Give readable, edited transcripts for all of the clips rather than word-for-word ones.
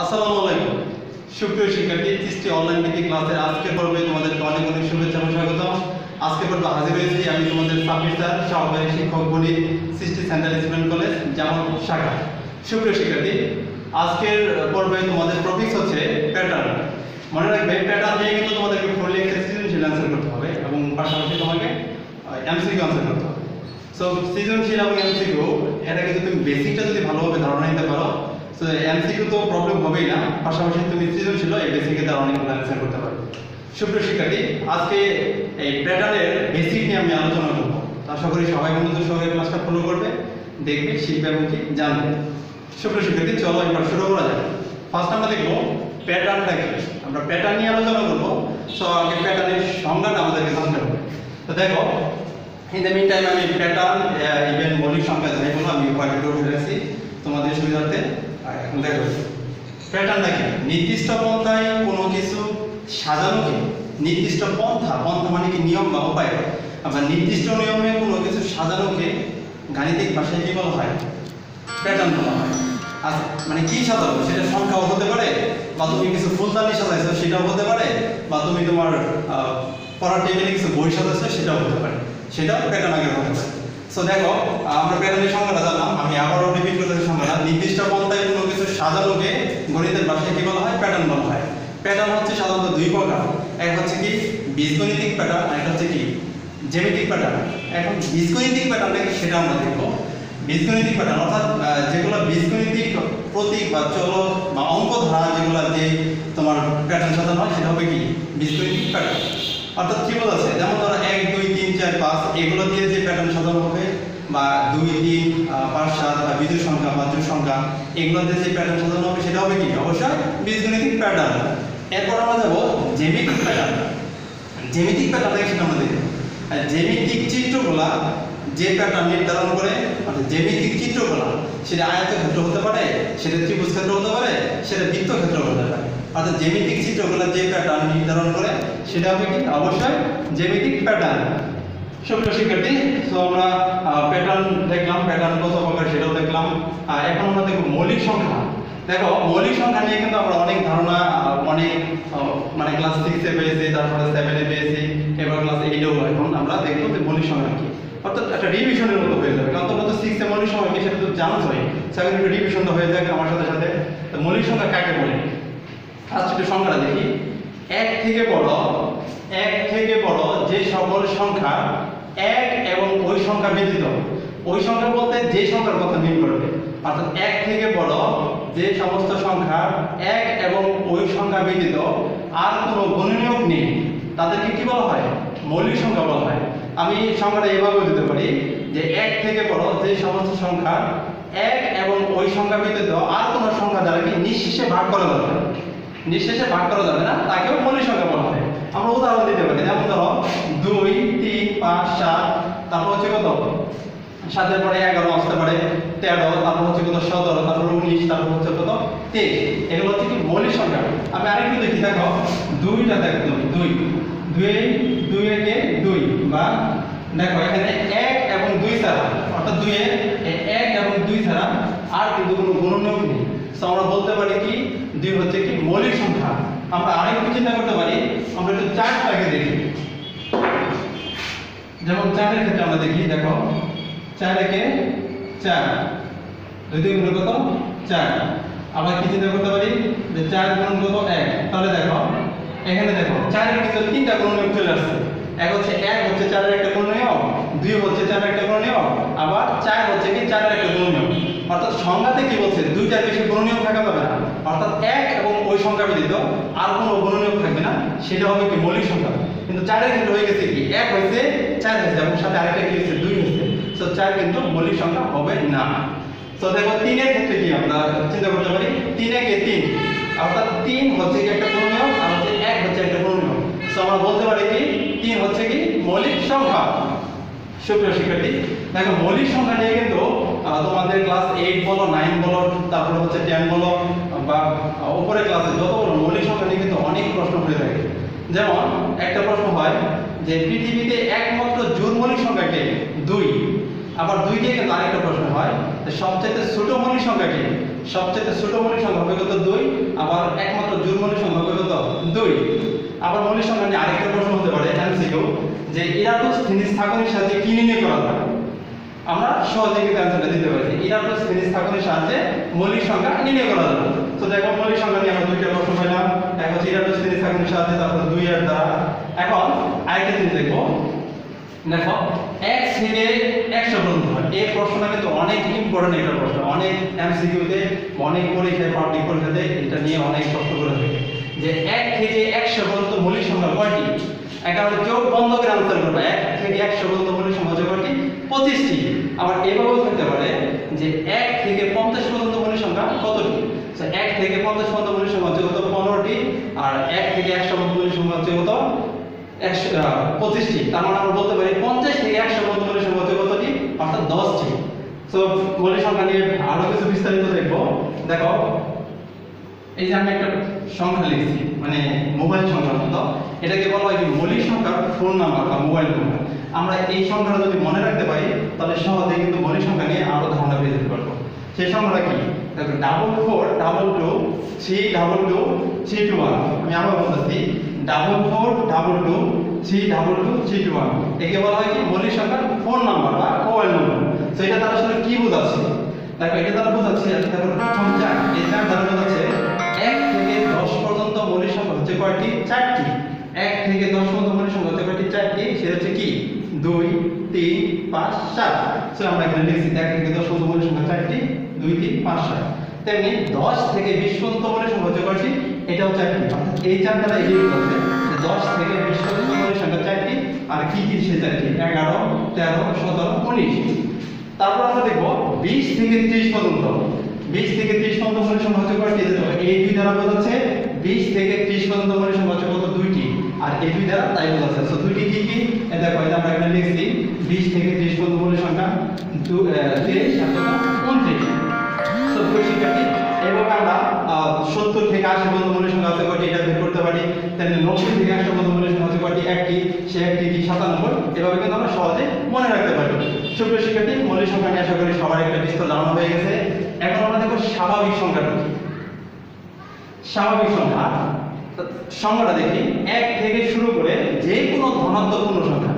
আসসালামু আলাইকুম সুপ্রিয় শিক্ষার্থী সৃষ্টি অনলাইন ভিত্তিক ক্লাসের আজকের পর্বে তোমাদের অনেক অনেক শুভেচ্ছা ও স্বাগতম। আজকের পর্বে হাজির হয়েছি আমি তোমাদের সাব্বির স্যার, সহকারী শিক্ষক গণিত, সৃষ্টি সেন্ট্রাল স্টুডেন্ট কলেজ জামালপুর শাখা। সুপ্রিয় শিক্ষার্থী, আজকের পর্বে তোমাদের টপিক হচ্ছে প্যাটার্ন। মনে রাখবে, প্যাটার্ন দিয়ে কিন্তু তোমাদেরকে ফুললি একটা সৃজনশীল অ্যান্সার করতে হবে এবং পাশাপাশি তোমাকে এমসিকিউ অ্যান্সার করতে হবে। সো সৃজনশীল এবং এমসিকিউ এটা কিন্তু তুমি বেসিকটা যদি ভালোভাবে ধারণা নিতে পারো, তো এমসিকিউ তো প্রবলেম হবেই না, পাশাপাশি তুমি সৃজনশীল এই বেসিকে তার অনেকগুলো অ্যান্সার করতে পারবে। সুপ্রিয় শিক্ষার্থী, আজকে এই প্যাটার্নের বেসিক নিয়ে আমি আলোচনা করব। আশা করি সবাই মনোযোগ সহকারে ক্লাসটা ফলো করবে, দেখবে, শিখবে এবং কি জানবে। সুপ্রিয় শিক্ষার্থী, চলো এবার শুরু করা যাক। ফার্স্ট আমরা দেখবো প্যাটার্নটা কি। আমরা প্যাটার্ন নিয়ে আলোচনা করবো। সো আগে প্যাটার্নের সংজ্ঞাটা আমাদেরকে জানতে হবে। তো দেখো, ইন দ্য মিন টাইম আমি প্যাটার্ন ইভেন মৌলিক সংখ্যা যাই বলো আমি হোয়াইট বোর্ডে রেখেছি তোমাদের সুবিধার্থে। এখন দেখো প্যাটার্নটা কি। নির্দিষ্ট পন্থায় কোনো কিছু সাজানোকে, নির্দিষ্ট পন্থা মানে কি নিয়ম বা উপায়, আবার নির্দিষ্ট নিয়মে কোনো কিছু সাজানোকে গাণিতিক ভাষায় কি বলা হয়? প্যাটার্ন বলা হয়। আচ্ছা, মানে কি সাজাবো, সেটা সংখ্যাও হতে পারে, বা তুমি কিছু ফুলদানি সাজাইছো সেটাও হতে পারে, বা তুমি তোমার পড়ার টেবিলে কিছু বই সাজাইছো সেটাও হতে পারে, সেটাও প্যাটার্ন আগে হতে পারে। সো দেখো, আমরা প্যাটার্নের সংজ্ঞাটা জানলাম, আমি আবারও রিপিট করতে সংজ্ঞাটা। নির্দিষ্ট পন্থায় কোনো কিছু সাজানোকে গণিতের ভাষায় কি বলা হয়? প্যাটার্ন বলা হয়। প্যাটার্ন হচ্ছে সাধারণত দুই প্রকার, এক হচ্ছে কি বীজগণিতিক প্যাটার্ন, আর একটা হচ্ছে কি জ্যামিতিক প্যাটার্ন। এখন বীজগণিতিক প্যাটার্নটা কি সেটা আমরা দেখবো। বীজগণিতিক প্যাটার্ন অর্থাৎ যেগুলো বীজগণিতিক প্রতীক বা চলক বা অঙ্ক ধারা যেগুলো যে তোমার প্যাটার্ন সাজানো হয় সেটা হবে কি বীজগণিতিক প্যাটার্ন। অর্থাৎ কি বলেছে, যেমন ধরো 1 2 3 4 5 এগুলো দিয়ে যে প্যাটার্ন সাজানো হবে, বা 2 3 5 7 বা বিজোড় সংখ্যা বা জোড় সংখ্যা এগুলো দিয়ে যে প্যাটার্ন সাজানো হবে সেটা হবে কি অবশ্যই বীজগণিতিক প্যাটার্ন। এরপর আমরা যাবো জ্যামিতিক প্যাটার্ন। জ্যামিতিক প্যাটার্ন সেটা আমরা দেখব। জ্যামিতিক চিত্রগুলা যে প্যাটার্ন নির্ধারণ করে, অর্থাৎ জ্যামিতিক চিত্রগুলা সেটা আয়তক্ষেত্র হতে পারে, সেটা ত্রিভুজ ক্ষেত্র হতে পারে, সেটা বৃত্তক্ষেত্র হতে পারে। অর্থাৎ জ্যামিতিক চিত্রগুলা যে প্যাটার্ন নির্ধারণ করে সেটা হবে কি অবশ্যই জ্যামিতিক প্যাটার্ন। সুপ্রিয় শিক্ষার্থী, তো আমরা প্যাটার্ন দেখলাম, প্যাটার্ন কত প্রকার সেটাও দেখলাম। এখন আমরা দেখব মৌলিক সংখ্যা। দেখো, মৌলিক সংখ্যা নিয়ে কিন্তু আমরা অনেক ধারণা অনেক মানে ক্লাস 6 এ পেয়েছি, তারপরে 7 এ পেয়েছি, এবার ক্লাস 8 এও এখন আমরা দেখব যে মৌলিক সংখ্যা কি। অর্থাৎ একটা রিভিশনের মতো হয়ে যাবে, কারণ তোমরা তো 6 এ মৌলিক সংখ্যা কি সেটা তো জানোই, সেখানে একটু রিভিশনটা হয়ে যাবে আমার সাথে সাথে। তো মৌলিক সংখ্যা কাকে বলে আজকে একটু সংখ্যাটা দেখি। এক থেকে বড় যে সকল সংখ্যা এক এবং ওই সংখ্যা ব্যতীত, ওই সংখ্যা বলতে যে সংখ্যার কথা মিল করবে, অর্থাৎ এক থেকে বড় যে সমস্ত সংখ্যা এক এবং ওই সংখ্যা ব্যতীত আর কোনো গুণনীয়ক নেই তাদেরকে কি বলা হয়? মৌলিক সংখ্যা বলা হয়। আমি সংখ্যাটা এভাবেও দিতে পারি যে এক থেকে বড় যে সমস্ত সংখ্যা এক এবং ওই সংখ্যা ব্যতীত আর কোনো সংখ্যা দ্বারা কি নিঃশেষে ভাগ করা যাবে না, নিঃশেষে ভাগ করা যাবে না, তাকেও মৌলিক সংখ্যা বলা হয়। আমরা উদাহরণ দিতে পারি, যেমন ধরো 2 3 5 7, তারপর হচ্ছে কত 7 পরে 11 আসতে পারে, 13, তারপর হচ্ছে কত 17, তারপর 19, তারপর হচ্ছে কত 23। এগুলো হচ্ছে কি মৌলিক সংখ্যা। আমি আরেকটু দেখি, দেখো 2টা দেখো, 2 2 একে 2, বা দেখো এখানে 1 এবং 2 ছাড়া, অর্থাৎ 2 এর 1 এবং 2 ছাড়া আর কিন্তু কোনো গুণনীয়ক নেই। সো আমরা বলতে পারি কি 2 হচ্ছে কি মৌলিক সংখ্যা। আমরা আরেকটু চিন্তা করতে পারি, আমরা একটু 4টাকে দেখি। যেমন 4 এর ক্ষেত্রে আমরা দেখি, দেখো 4 একে 4, 2 দিয়ে গুণ কত 4। আবার কি চিন্তা করতে পারি যে 4 গুণ কত 1। তাহলে দেখো এখানে দেখো 4 এর ভিতরে 3টা গুণনীয়ক চলে আসছে। এক হচ্ছে 1 হচ্ছে 4 এর একটা গুণনীয়ক, 2 হচ্ছে 4 এর একটা গুণনীয়ক, আবার 4 হচ্ছে কি 4 এর একটা গুণনীয়ক। অর্থাৎ সংখ্যাতে কি বলছে 2টার বেশি গুণনীয়ক থাকা যাবে না, অর্থাৎ 1 এবং ওই সংখ্যা ব্যতীত আর কোনো গুণনীয়ক থাকবে না, সেটা হবে কি মৌলিক সংখ্যা। কিন্তু 4 এর ক্ষেত্রে হয়ে গেছে কি 1 হয়েছে 4 হয়েছে এবং সাথে আরেকটা কি হয়েছে 2 হয়েছে। সো 4 কিন্তু মৌলিক সংখ্যা হবে না। তো দেখো 3 এর ক্ষেত্রে কি আমরা চিন্তা করতে পারি, 3 একে 3, অর্থাৎ 3 হচ্ছে কি একটা গুণনীয়ক আর হচ্ছে 1 হচ্ছে একটা গুণনীয়ক। সো আমরা বলতে পারি কি 3 হচ্ছে কি মৌলিক সংখ্যা। সুপ্রিয় শিক্ষার্থী, দেখো মৌলিক সংখ্যা নিয়ে কিন্তু তোমাদের ক্লাস 8 বলো 9 বলো তারপরে হচ্ছে 10 বলো বা উপরে ক্লাসে যত বলো মৌলিক সংখ্যা নিয়ে কিন্তু অনেক প্রশ্ন হয়ে থাকে। যেমন একটা প্রশ্ন হয় যে পৃথিবীতে একমাত্র জোড় মৌলিক সংখ্যা কে? 2। আবার 2 দিয়ে কিন্তু আরেকটা প্রশ্ন হয় যে সবচেয়ে ছোট মৌলিক সংখ্যা কে? সবচেয়ে ছোট মৌলিক সংখ্যা হবে কত 2, আবার একমাত্র জোড় মৌলিক সংখ্যা হবে কত 2। আবার মৌলিক সংখ্যা নিয়ে আরেকটা প্রশ্ন হতে পারে এমসিকিউ, যে ইরাটোস্থিনিস স্থাপনের সাহায্যে কি নির্ণয় করা যায়। আমরা সহজে কিন্তু অ্যানসারটা দিতে পারি। ইরাটোস্থিনিস স্থাপনের সাহায্যে মৌলিক সংখ্যা নির্ণয় করা যাবে। তো দেখো মৌলিক সংখ্যা নিয়ে আমরা দুইটা প্রশ্ন পেলাম, এক হচ্ছে ইরাটোস্থিনিস স্থাপনের সাহায্যে, তারপর 2 এর দ্বারা। এখন আরেকটা জিনিস দেখো, দেখো 1 থেকে 100 পর্যন্ত হয়। এই প্রশ্নটা কিন্তু অনেক ইম্পর্টেন্ট একটা প্রশ্ন, অনেক এমসিকিউতে, অনেক পরীক্ষায়, পাবলিক পরীক্ষাতে এটা নিয়ে অনেক প্রশ্ন করে থাকে যে 1 থেকে 100 পর্যন্ত মৌলিক সংখ্যা কয়টি। একেবারে চোখ বন্ধ করে আনসার করবে, 1 থেকে 100 পর্যন্ত মৌলিক সংখ্যা হচ্ছে কয়টি, 25টি। আবার এভাবেও থাকতে পারে যে 1 থেকে 50 পর্যন্ত মৌলিক সংখ্যা কতটি। 1 থেকে 50 পর্যন্ত মৌলিক সংখ্যা হচ্ছে কত, 15টি। আর 1 থেকে 100 পর্যন্ত মৌলিক সংখ্যা হচ্ছে কত, 25টি। তার মানে আমরা বলতে পারি 50 থেকে 100 পর্যন্ত মৌলিক সংখ্যা হচ্ছে কতটি, অর্থাৎ 10টি। সো মৌলিক সংখ্যা নিয়ে আরো কিছু বিস্তারিত দেখবো। দেখো এই যে আমি একটা সংখ্যা লিখছি, মানে মোবাইল সংখ্যার মতো, এটাকে বলা হয় যে মৌলিক সংখ্যার ফোন নাম্বার বা মোবাইল নাম্বার। আমরা এই সংখ্যাটা যদি মনে রাখতে পারি তাহলে সহজে কিন্তু মৌলিক সংখ্যা নিয়ে আরো ধারণা পেয়ে যেতে পারবো। সেই সংখ্যাটা কি, দেখো 4422232231। আমি আবার বলতেছি 4422232231। একে বলা হয় কি মৌলিক সংখ্যার ফোন নাম্বার বা মোবাইল নাম্বার। তো এটা তার আসলে কি বোঝাচ্ছে, দেখো এটা দ্বারা বোঝাচ্ছে, দেখো প্রথম 4, এই 4 দ্বারা বোঝাচ্ছে 1 থেকে 10 পর্যন্ত মৌলিক সংখ্যা হচ্ছে কয়টি, 4টি। 1 থেকে 10 পর্যন্ত মৌলিক সংখ্যা হচ্ছে কয়টি, 4টি। সেটা হচ্ছে কি 2, 3, 5, 7। সো আমরা এখানে লিখছি 1 থেকে 10 পর্যন্ত মৌলিক সংখ্যা 4টি, 2, 3, 5, 7। তেমনি 10 থেকে 20 পর্যন্ত মৌলিক সংখ্যা হচ্ছে কয়টি, এটাও 4টি। এই 4 দ্বারা এগিয়ে বোঝাচ্ছে 10 থেকে 20 পর্যন্ত মৌলিক সংখ্যা 4টি। আর কি কি সে 4টি, 11, 13, 17, 19। তারপর আমরা দেখবো 20 থেকে 30 পর্যন্ত। 20 থেকে 30 পর্যন্ত মৌলিক সংখ্যা হচ্ছে কয়টি, এই 2 দ্বারা বোঝাচ্ছে 20 থেকে 30 পর্যন্ত মৌলিক সংখ্যা হচ্ছে কত, 2টি। আর এই 2 দ্বারা তাই বোঝাচ্ছে। সো 2টি কি কি, এই দেখো এটা আমরা এখানে লিখছি 20 থেকে 30 পর্যন্ত মৌলিক সংখ্যা 23 আর 29। সো শিক্ষার্থী এইভাবে আমরা 70 থেকে 80 পর্যন্ত মৌলিক সংখ্যা আছে কয়টি এটা বের করতে পারি। তেমনি 90 থেকে 100 পর্যন্ত মৌলিক সংখ্যা আছে কয়টি, 1টি। সে 1টি কি 97। এভাবে কিন্তু আমরা সহজে মনে রাখতে পারি। সুপ্রিয় শিক্ষার্থী, মৌলিক সংখ্যা নিয়ে আশা করি সবার একটা বিস্তর ধারণা হয়ে গেছে। এখন আমরা দেখব স্বাভাবিক সংখ্যাটা কি। স্বাভাবিক সংখ্যাটা দেখি 1 থেকে শুরু করে যে কোনো ধনাত্মক পূর্ণ সংখ্যা।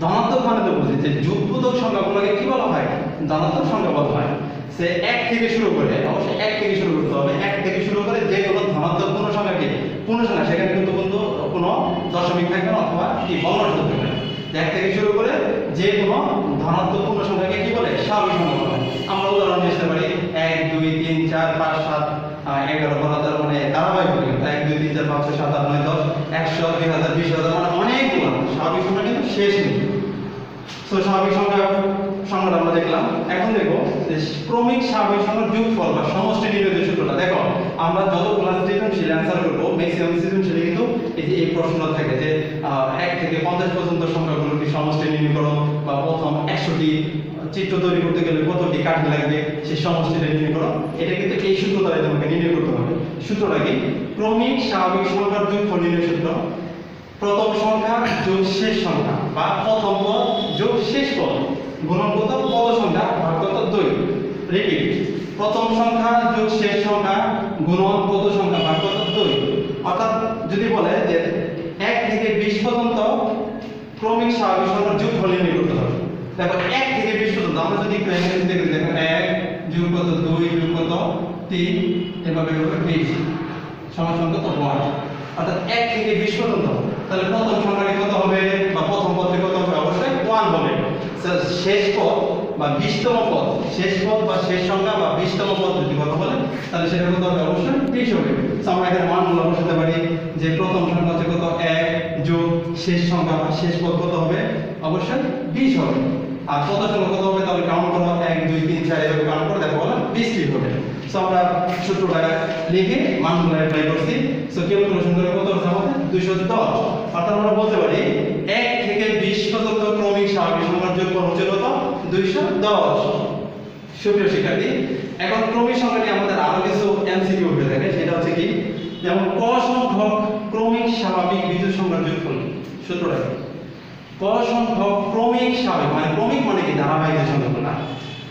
ধনাত্মক মানে তো বুঝি যে যুগবোধক সংখ্যাগুলোকে কি বলা হয়, ধনাত্মক সংখ্যা বলা হয়। সে 1 থেকে শুরু করে, অবশ্যই 1 থেকে শুরু করতে হবে। 1 থেকে শুরু করে যে কোনো ধনাত্মক পূর্ণ সংখ্যাকে, পূর্ণ সংখ্যা সেখানে কিন্তু কোনো দশমিক থাকবে না অথবা কি ভগ্নাংশ থাকবে না। 1 থেকে শুরু করে যে কোনো ধনাত্মক পূর্ণ সংখ্যাকে কি বলে, স্বাভাবিক সংখ্যা বলা হয়। আমরা উদাহরণ দিতে পারি 1, 2, 3, 4, 5, 7, 11, 12, মানে ধারাবাহিক 1, 2, 3, 4, 5, 6, 7, 8, 9, 10, 100, 2000, 20,000, মানে অনেকগুলো স্বাভাবিক সংখ্যা কিন্তু শেষ নেই। তো স্বাভাবিক সংখ্যাটা আমরা দেখলাম। এখন দেখো যে ক্রমিক স্বাভাবিক সংখ্যার যোগফল বা সমষ্টি নির্ণয়ের সূত্রটা। দেখো আমরা যতগুলো সৃজনশীল অ্যানসার করব, ম্যাক্সিমাম সৃজনশীলে কিন্তু এই প্রশ্নটা থাকে যে 1 থেকে 50 পর্যন্ত সংখ্যাগুলোর কি সমষ্টি নির্ণয় করো, বা প্রথম 100টি চিত্র তৈরি করতে গেলে কতটি কাঠি লাগবে সেই সমষ্টিটা নির্ণয় করো। এটা কিন্তু এই সূত্র দ্বারা তোমাকে নির্ণয় করতে হবে। সূত্রটা কি, ক্রমিক স্বাভাবিক সংখ্যার যোগফল নির্ণয় সূত্র। প্রথম সংখ্যা যোগ শেষ সংখ্যা বা প্রথম পদ যোগ শেষ পদ গুণন কত, পদ সংখ্যা ভাগ কত 2। রিপিট, প্রথম সংখ্যা যোগ শেষ সংখ্যা গুণন পদ সংখ্যা ভাগ কত 2। অর্থাৎ যদি বলে যে 1 থেকে 20 পর্যন্ত ক্রমিক স্বাভাবিক সংখ্যার যোগফল নির্ণয় করতে হবে। দেখো 1 থেকে 20 পর্যন্ত আমরা যদি একটু ইংরেজি দেখি, দেখো 1 যোগ কত 2 যোগ কত 3, এভাবে 20 সমান কত 1। অর্থাৎ 1 থেকে 20 পর্যন্ত। তাহলে প্রথম সংখ্যাটি কত হবে বা প্রথম পদটি কত হবে, অবশ্যই 1 হবে। শেষ পদ বা 20তম পদ, শেষ পদ বা শেষ সংখ্যা বা 20তম পদ যদি কথা বলে তাহলে সেটা কত হবে, অবশ্যই 20 হবে। তো আমরা এখানে মানগুলো বসাতে পারি যে প্রথম সংখ্যা হচ্ছে কত 1 যোগ শেষ সংখ্যা বা শেষ পদ কত হবে, অবশ্যই 20 হবে। আর পদ সংখ্যা কত হবে, তাহলে কাউন্ট করো 1, 2, 3, 4 এভাবে কাউন্ট করে দেখো বলো 20টি হবে। সো আমরা সূত্রটা লিখে মানগুলো অ্যাপ্লাই করছি। সো ক্যালকুলেশন করে কত হচ্ছে আমাদের 210। অর্থাৎ আমরা বলতে পারি 1 থেকে 20 পর্যন্ত ক্রমিক স্বাভাবিক সংখ্যার যোগফল হচ্ছে কত, 210। সুপ্রিয় শিক্ষার্থী, এখন ক্রমিক সংখ্যা নিয়ে আমাদের আরো কিছু এমসিকিউ হয়ে থাকে। সেটা হচ্ছে কি, যেমন ক সংখ্যক ক্রমিক স্বাভাবিক বিজোড় সংখ্যার যোগফল। সূত্রটা ক সংখ্যক ক্রমিক স্বাভাবিক, মানে ক্রমিক মানে কি ধারাবাহিক সংখ্যা না,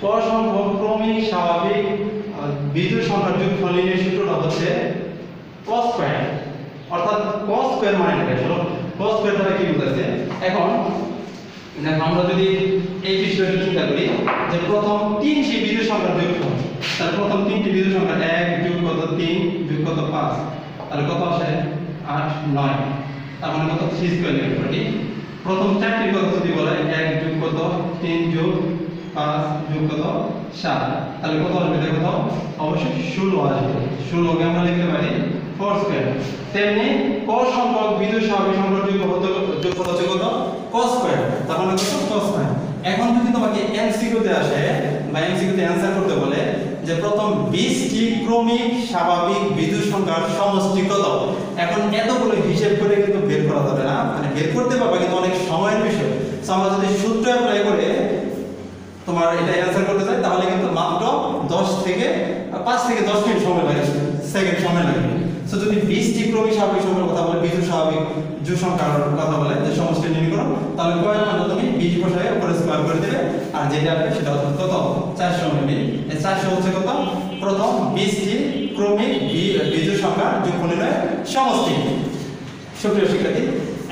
ক সংখ্যক ক্রমিক স্বাভাবিক বিজোড় সংখ্যার যোগফল নির্ণয়ের সূত্রটা হচ্ছে cos স্কয়ার, অর্থাৎ cos স্কয়ার মানে কি আসলে cos স্কয়ার দ্বারা কি বোঝাচ্ছে। এখন দেখো আমরা যদি এই বিষয়টা চিন্তা করি যে প্রথম তিনটি বিজোড় সংখ্যার যোগফল, তাহলে প্রথম তিনটি বিজোড় সংখ্যা 1 যোগ কত 3 যোগ কত 5, তাহলে কত আসে 8 9, তার মানে কত 3 স্কয়ার নিয়ে পড়ি। প্রথম চারটির কথা যদি বলে 1 যোগ কত 3 যোগ 5 যোগ কত 7, তাহলে কত আসবে দেখো তো, অবশ্যই 16 আসবে। 16 কে আমরা লিখতে পারি 4 স্কয়ার। তেমনি cos সংখ্যক বিজোড় স্বাভাবিক সংখ্যার যোগফল হচ্ছে কত cos স্কয়ার, তার মানে কত cos স্কয়ার। এখন যদি তোমাকে এমসিকিউ তে আসে বা এমসিকিউ তে অ্যানসার করতে বলে যে প্রথম 20টি ক্রমিক স্বাভাবিক বিজোড় সংখ্যার সমষ্টি কত, এখন এতগুলো হিসাব করে কিন্তু বের করা যাবে না, মানে বের করতে পারবা কিন্তু অনেক সময়ের বিষয়। সো আমরা যদি সূত্র অ্যাপ্লাই করে তোমার এটা অ্যানসার করতে চাই তাহলে কিন্তু মাত্র 5 থেকে 10 মিনিট সময় লাগে, সেকেন্ড সময় লাগে। সো যদি 20টি ক্রমিক স্বাভাবিক সংখ্যার কথা বলে, বিজোড় স্বাভাবিক জোড় সংখ্যার কথা বলে যে সমষ্টি নির্ণয় করো, তাহলে কয়ের মান তুমি 20 বসায় উপরে স্কয়ার করে দিবে, আর যেটা আসবে সেটা হচ্ছে কত 400 মিলি। এই 400 হচ্ছে কত প্রথম 20টি ক্রমিক বিজোড় সংখ্যার যোগফল নির্ণয়ের সমষ্টি। সুপ্রিয় শিক্ষার্থী,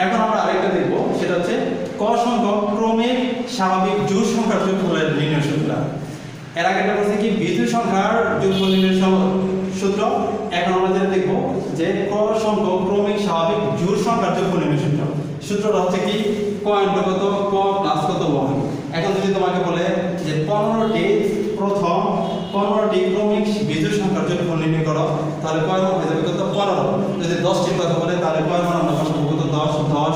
এখন আমরা আরেকটা দেখব, সেটা হচ্ছে ক সংখ্যক ক্রমিক স্বাভাবিক জোড় সংখ্যার যোগফলের নির্ণয় সূত্র। এর আগে এটা বলছি কি বিজোড় সংখ্যার যোগফল নির্ণয়ের সূত্র, এখন আমরা যেটা দেখব যে ক সংখ্যক ক্রমিক স্বাভাবিক জোড় সংখ্যার যোগফল নির্ণয় সূত্র। সূত্রটা হচ্ছে কি ক ইনটু কত ক প্লাস কত 1। এখন যদি তোমাকে বলে যে 15টি প্রথম 15টি ক্রমিক বিজোড় সংখ্যার যোগফল নির্ণয় করো, তাহলে কয় মান হয়ে যাবে কত 15। যদি 10টির কথা বলে তাহলে কয় মান আমরা পাবো কত 10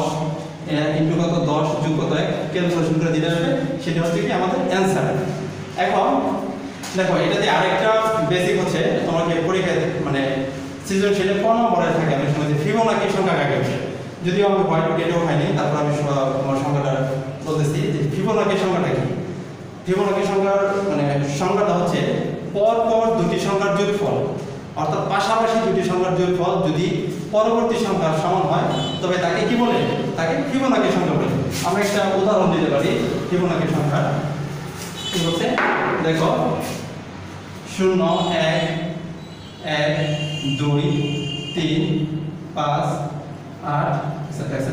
ইনটু কত 10 যোগ কত 1, ক্যালকুলেশন করে দিতে হবে, সেটা হচ্ছে কি আমাদের অ্যানসার। এখন দেখো এটাতে আরেকটা বেসিক হচ্ছে তোমাকে পরীক্ষায় মানে সৃজনশীলে কোন নম্বরে থাকে আমি শুনেছি ফিবোনাকি সংখ্যা কাকে বলে, যদিও আমি হোয়াইট কেটেও খাইনি, তারপর আমি তোমার সংখ্যাটা বলতেছি যে ফিবোনাকি সংখ্যাটা কি। ফিবোনাকি সংখ্যার মানে সংখ্যাটা হচ্ছে পর পর দুটি সংখ্যার যোগফল, অর্থাৎ পাশাপাশি দুটি সংখ্যার যোগফল যদি পরবর্তী সংখ্যার সমান হয় তবে তাকে কি বলে, তাকে ফিবোনাকি সংখ্যা বলে। আমরা একটা উদাহরণ দিতে পারি ফিবোনাকি সংখ্যা কি বলছে দেখো 0 1 1 2 3 5 8 etc।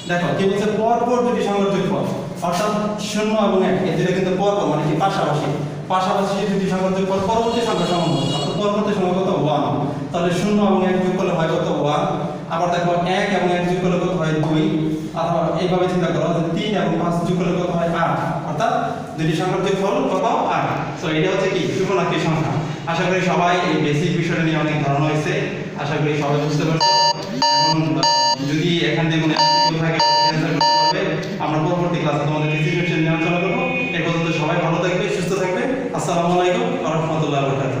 দেখো কি বলছে পরপর দুটি সংখ্যার যোগফল, অর্থাৎ 0 এবং 1 এই দুটো কিন্তু পরপর মানে কি পাশাপাশি, পাশাপাশি দুটি সংখ্যার যোগফল পরবর্তী সংখ্যার সমান হবে, অর্থাৎ পরবর্তী সংখ্যা কত 1, তাহলে 0 এবং 1 যোগ করলে হয় কত 1। আবার দেখো 1 এবং 1 যোগ করলে কত হয় 2, অথবা এইভাবে চিন্তা করো যে 3 এবং 5 যোগ করলে কত হয় 8, অর্থাৎ দুটি সংখ্যার যোগফল কত 8। সো এটা হচ্ছে কি ফিবোনাকি সংখ্যা। আশা করি সবাই এই বেসিক বিষয়টা নিয়ে অনেক ধারণা হয়েছে, আশা করি সবাই বুঝতে পারছো। এখন যদি এখান থেকে কোনো এমসিকিউ থাকে অ্যানসার করতে পারবে, আমরা পরবর্তী ক্লাসে তোমাদের ডিসিশন নিয়ে আলোচনা করব। এই পর্যন্ত সবাই ভালো থাকবে, সুস্থ থাকবে। আসসালামু আলাইকুম ওয়া রাহমাতুল্লাহি ওয়া বারাকাতুহু।